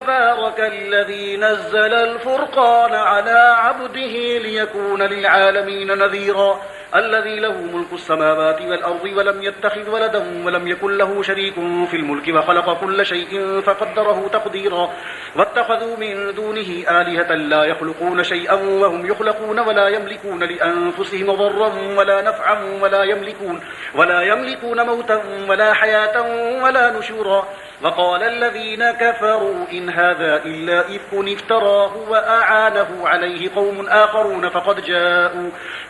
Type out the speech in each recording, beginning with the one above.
تبارك الذي نزل الفرقان على عبده ليكون للعالمين نذيرا الذي له ملك السماوات والأرض ولم يتخذ ولدا ولم يكن له شريك في الملك وخلق كل شيء فقدره تقديرا واتخذوا من دونه آلهة لا يخلقون شيئا وهم يخلقون ولا يملكون لأنفسهم ضرا ولا نفعا ولا يملكون موتا ولا حياة ولا نشورا وقال الذين كفروا إن هذا إلا إفك افتراه وأعانه عليه قوم آخرون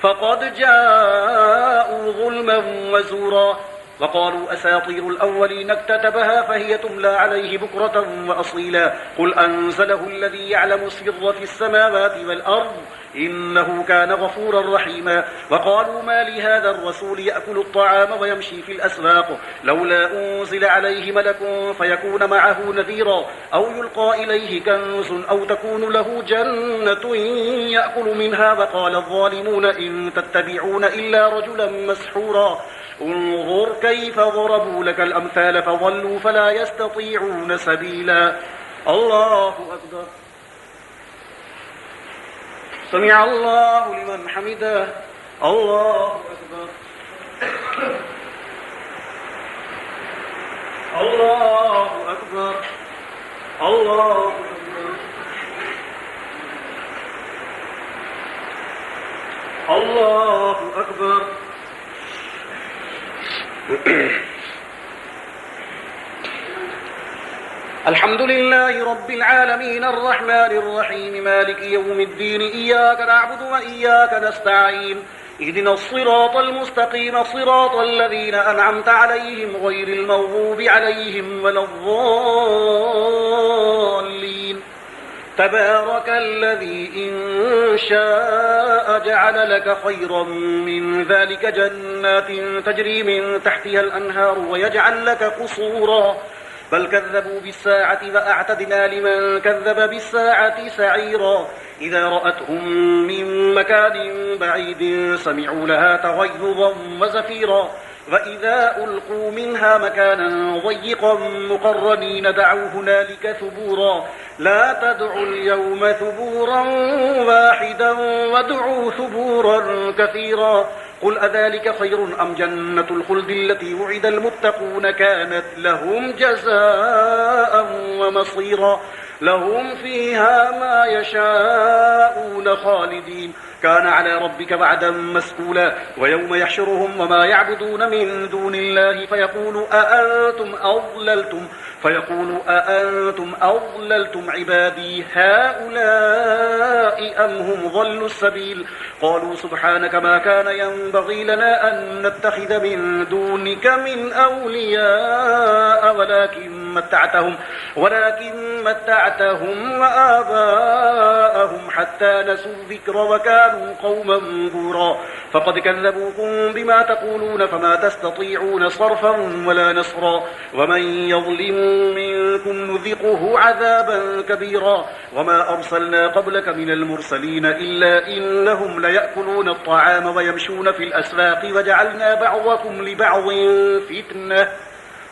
فقد جاءوا ظلما وزورا وقالوا أساطير الأولين اكتتبها فهي تملى عليه بكرة وأصيلا قل أنزله الذي يعلم السر في السماوات والأرض إنه كان غفورا رحيما وقالوا ما لهذا الرسول يأكل الطعام ويمشي في الأسواق لولا أنزل عليه ملك فيكون معه نذيرا أو يلقى إليه كنز أو تكون له جنة يأكل منها وقال الظالمون إن تتبعون إلا رجلا مسحورا انظر كيف ضربوا لك الأمثال فضلوا فلا يستطيعون سبيلا الله أكبر سمع الله لمن حمده الله أكبر الله أكبر الله أكبر الله أكبر الحمد لله رب العالمين الرحمن الرحيم مالك يوم الدين إياك نعبد وإياك نستعين اهدنا الصراط المستقيم صراط الذين أنعمت عليهم غير المغضوب عليهم ولا الضالين تبارك الذي إن شاء جعل لك خيرا من ذلك جنات تجري من تحتها الأنهار ويجعل لك قصورا بل كذبوا بالساعة وأعتدنا لمن كذب بالساعة سعيرا إذا رأتهم من مكان بعيد سمعوا لها تغيظا وزفيرا وإذا ألقوا منها مكانا ضيقا مقرنين دعوا هنالك ثبورا لا تدعوا اليوم ثبورا واحدا وادعوا ثبورا كثيرا قل أذلك خير أم جنة الخلد التي وعد المتقون كانت لهم جزاء ومصيرا لهم فيها ما يشاءون خالدين كان على ربك وعدا مسئولا ويوم يحشرهم وما يعبدون من دون الله فيقول أأنتم أضللتم عبادي هؤلاء أم هم ضلوا السبيل قالوا سبحانك ما كان ينبغي لنا أن نتخذ من دونك من أولياء ولكن متعتهم وآباءهم حتى نسوا الذكر وكانوا قوما بورا فقد كذبوكم بما تقولون فما تستطيعون صرفا ولا نصرا ومن يظلم منكم نذقه عذابا كبيرا وما أرسلنا قبلك من المرسلين إلا إنهم ليأكلون الطعام ويمشون في الأسواق وجعلنا بعضكم لبعض فتنة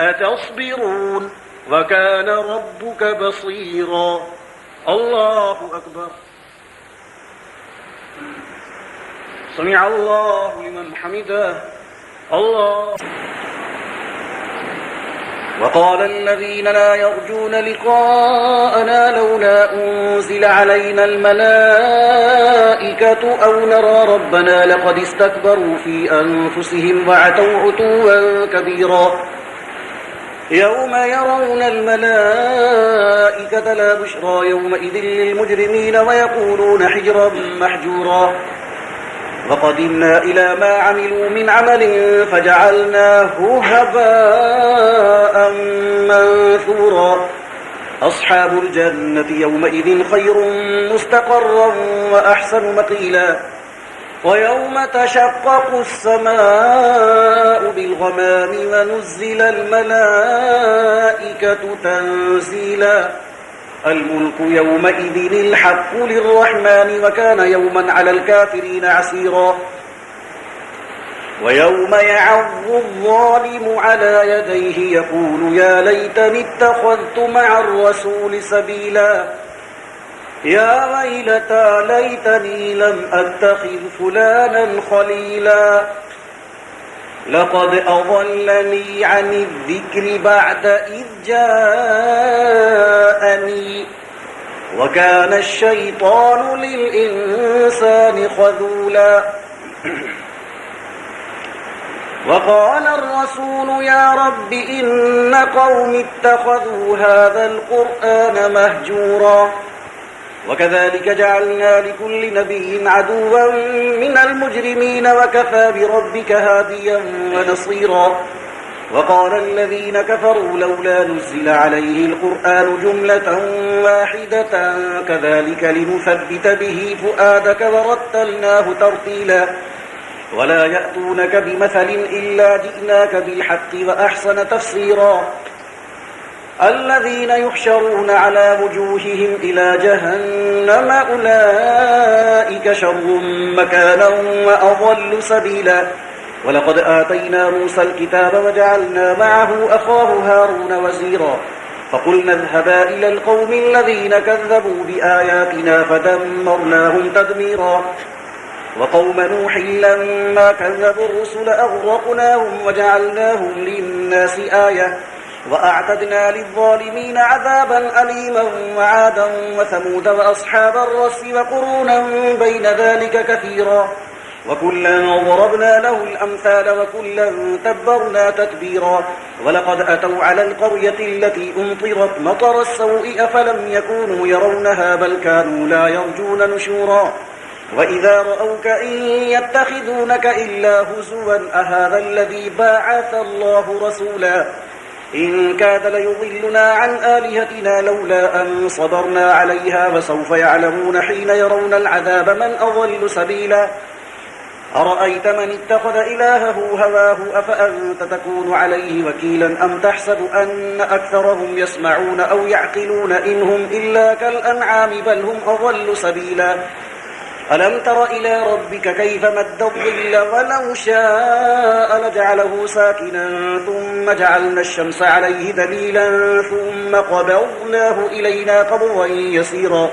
أتصبرون وكان ربك بصيرا الله أكبر سمع الله لمن حمده الله وقال الذين لا يرجون لقاءنا لولا أنزل علينا الملائكة أو نرى ربنا لقد استكبروا في أنفسهم وعتوا عتوا كبيرا يوم يرون الملائكة لا بشرى يومئذ للمجرمين ويقولون حجرا محجورا وقدمنا إلى ما عملوا من عمل فجعلناه هباء منثورا أصحاب الجنة يومئذ خير مستقرا وأحسن مقيلا ويوم تشقق السماء بالغمام ونزل الملائكة تنزيلا الملك يومئذ الحق للرحمن وكان يوما على الكافرين عسيرا ويوم يعض الظالم على يديه يقول يا ليتني اتخذت مع الرسول سبيلا يا ويلتى ليتني لم أتخذ فلانا خليلا لقد أضلني عن الذكر بعد إذ جاءني وكان الشيطان للإنسان خذولا وقال الرسول يا رب إن قوم اتخذوا هذا القرآن مهجورا وكذلك جعلنا لكل نبي عدوا من المجرمين وكفى بربك هاديا ونصيرا وقال الذين كفروا لولا نزل عليه القرآن جملة واحدة كذلك لنثبت به فؤادك ورتلناه ترتيلا ولا يأتونك بمثل إلا جئناك بالحق وأحسن تفسيرا الذين يحشرون على وجوههم إلى جهنم أولئك شر مكانا وأضل سبيلا ولقد آتينا موسى الكتاب وجعلنا معه أخاه هارون وزيرا فقلنا اذهبا إلى القوم الذين كذبوا بآياتنا فدمرناهم تدميرا وقوم نوح لما كذبوا الرسل أغرقناهم وجعلناهم للناس آية وأعتدنا للظالمين عذابا أليما وعادا وثمود وأصحاب الرس وقرونا بين ذلك كثيرا وكلا ضربنا له الأمثال وكلا تبرنا تتبيرا ولقد أتوا على القرية التي أمطرت مطر السوء أفلم يكونوا يرونها بل كانوا لا يرجون نشورا وإذا رأوك إن يتخذونك إلا هزوا أهذا الذي باعث الله رسولا إن كاد ليضلنا عن آلهتنا لولا أن صبرنا عليها وسوف يعلمون حين يرون العذاب من أضل سبيلا أرأيت من اتخذ إلهه هواه أفأنت تكون عليه وكيلا أم تحسب أن أكثرهم يسمعون أو يعقلون إنهم إلا كالأنعام بل هم أضل سبيلا ألم تر إلى ربك كيف مد الظل ولو شاء لجعله ساكنا ثم جعلنا الشمس عليه دليلا ثم قبضناه إلينا قبضا يسيرا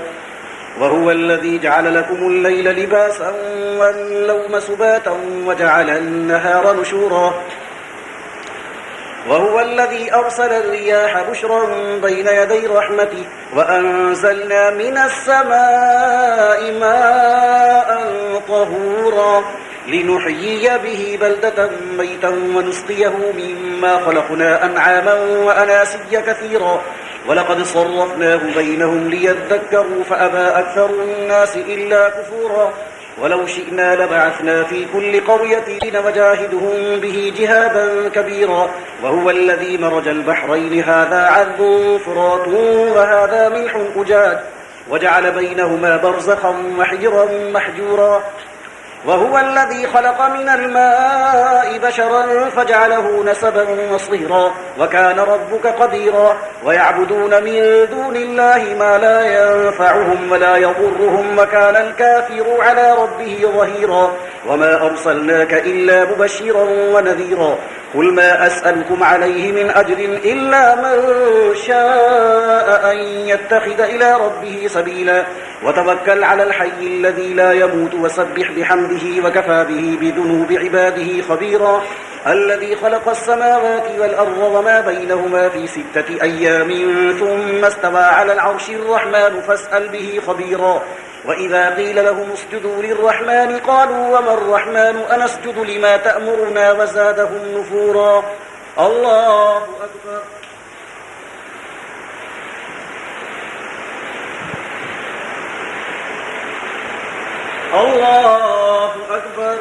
وهو الذي جعل لكم الليل لباسا والنوم سباتا وجعل النهار نشورا وهو الذي أرسل الرياح بشرا بين يدي رحمته وأنزلنا من السماء ماء طهورا لنحيي به بلدة ميتا ونسقيه مما خلقنا أنعاما وأناسيا كثيرا ولقد صرفناه بينهم ليذكروا فأبى أكثر الناس إلا كفورا ولو شئنا لبعثنا في كل قرية وجاهدهم به جهادا كبيرا وهو الذي مرج البحرين هذا عذب فرات وهذا ملح أجاج وجعل بينهما برزخا وحجرا محجورا وهو الذي خلق من الماء بشرا فجعله نسبا وصهرا وكان ربك قديرا ويعبدون من دون الله ما لا ينفعهم ولا يضرهم وكان الكافر على ربه ظهيرا وما أرسلناك إلا مبشرا ونذيرا قل ما أسألكم عليه من أجر إلا من شاء أن يتخذ إلى ربه سبيلا وتوكل على الحي الذي لا يموت وسبح بحمده وكفى به بذنوب عباده خبيرا الذي خلق السماوات والأرض وما بينهما في 6 أيام ثم استوى على العرش الرحمن فاسأل به خبيرا وإذا قيل لهم اسجدوا للرحمن قالوا وما الرحمن أنسجد لما تأمرنا وزادهم نفورا الله أكبر الله أكبر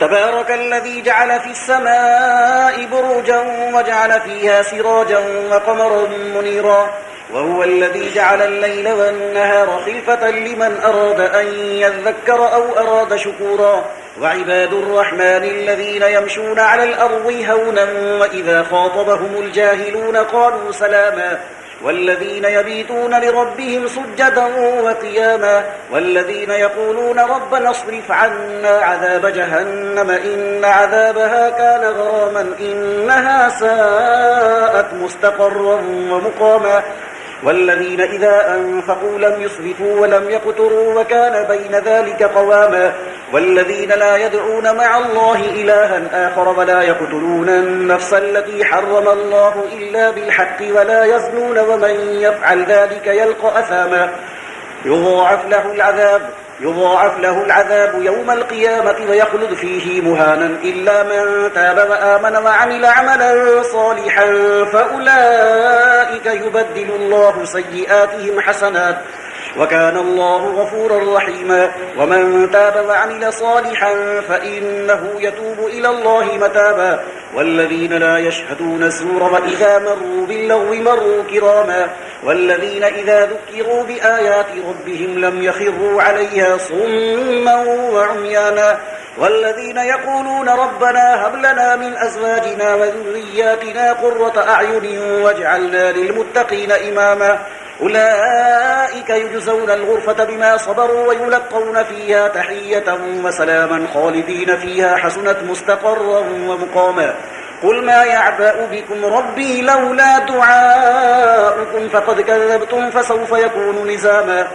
تبارك الذي جعل في السماء بروجا وجعل فيها سراجا وقمرا منيرا وهو الذي جعل الليل والنهار خلفة لمن أراد أن يذكر أو أراد شكورا وعباد الرحمن الذين يمشون على الأرض هونا وإذا خاطبهم الجاهلون قالوا سلاما والذين يبيتون لربهم سجدا وقياما والذين يقولون ربنا اصرف عنا عذاب جهنم إن عذابها كان غراما إنها ساءت مستقرا ومقاما والذين إذا أنفقوا لم يسرفوا ولم يقتروا وكان بين ذلك قواما والذين لا يدعون مع الله إلها آخر ولا يقتلون النفس التي حرم الله إلا بالحق ولا يزنون ومن يفعل ذلك يلقى أثاما يضاعف له العذاب يوم القيامة ويخلد فيه مهانا إلا من تاب وآمن وعمل عملا صالحا فأولئك يبدل الله سيئاتهم حسنات وكان الله غفورا رحيما ومن تاب وعمل صالحا فإنه يتوب إلى الله متابا والذين لا يشهدون الزور وإذا مروا باللغو مروا كراما والذين إذا ذكروا بآيات ربهم لم يخروا عليها صما وعميانا والذين يقولون ربنا هب لنا من أزواجنا وذرياتنا قرة أعين واجعلنا للمتقين إماما أولئك يجزون الغرفة بما صبروا ويلقون فيها تحية وسلاما خالدين فيها حسنت مستقرا ومقاما قل ما يعبأ بكم ربي لولا دعاؤكم فقد كذبتم فسوف يكون لزاما